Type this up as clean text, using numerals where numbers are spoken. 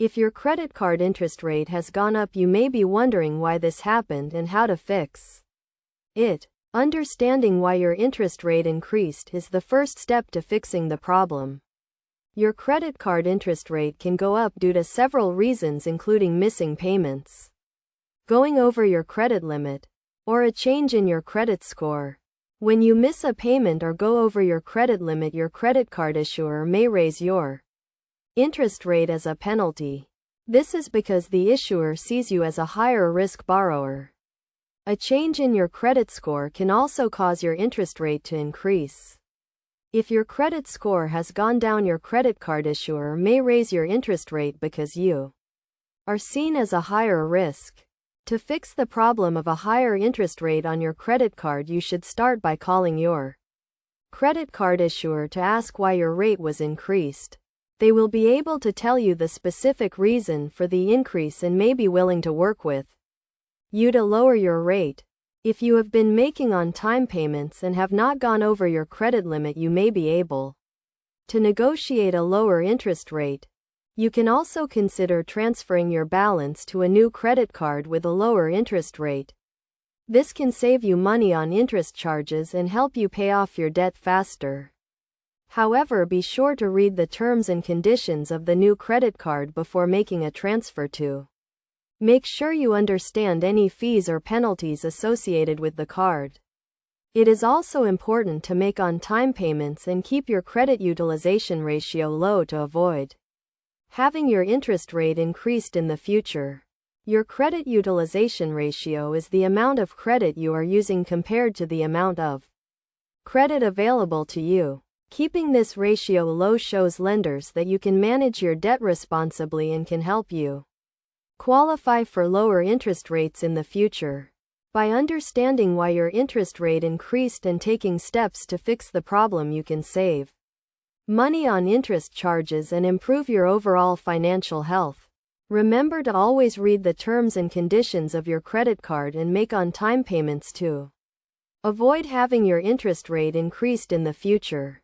If your credit card interest rate has gone up, you may be wondering why this happened and how to fix it. Understanding why your interest rate increased is the first step to fixing the problem. Your credit card interest rate can go up due to several reasons, including missing payments, going over your credit limit, or a change in your credit score. When you miss a payment or go over your credit limit, your credit card issuer may raise your interest rate as a penalty. This is because the issuer sees you as a higher risk borrower. A change in your credit score can also cause your interest rate to increase. If your credit score has gone down, your credit card issuer may raise your interest rate because you are seen as a higher risk. To fix the problem of a higher interest rate on your credit card, you should start by calling your credit card issuer to ask why your rate was increased. They will be able to tell you the specific reason for the increase and may be willing to work with you to lower your rate. If you have been making on-time payments and have not gone over your credit limit, you may be able to negotiate a lower interest rate. You can also consider transferring your balance to a new credit card with a lower interest rate. This can save you money on interest charges and help you pay off your debt faster. However, be sure to read the terms and conditions of the new credit card before making a transfer to make sure you understand any fees or penalties associated with the card. It is also important to make on-time payments and keep your credit utilization ratio low to avoid having your interest rate increased in the future. Your credit utilization ratio is the amount of credit you are using compared to the amount of credit available to you. Keeping this ratio low shows lenders that you can manage your debt responsibly and can help you qualify for lower interest rates in the future. By understanding why your interest rate increased and taking steps to fix the problem, you can save money on interest charges and improve your overall financial health. Remember to always read the terms and conditions of your credit card and make on-time payments to avoid having your interest rate increased in the future.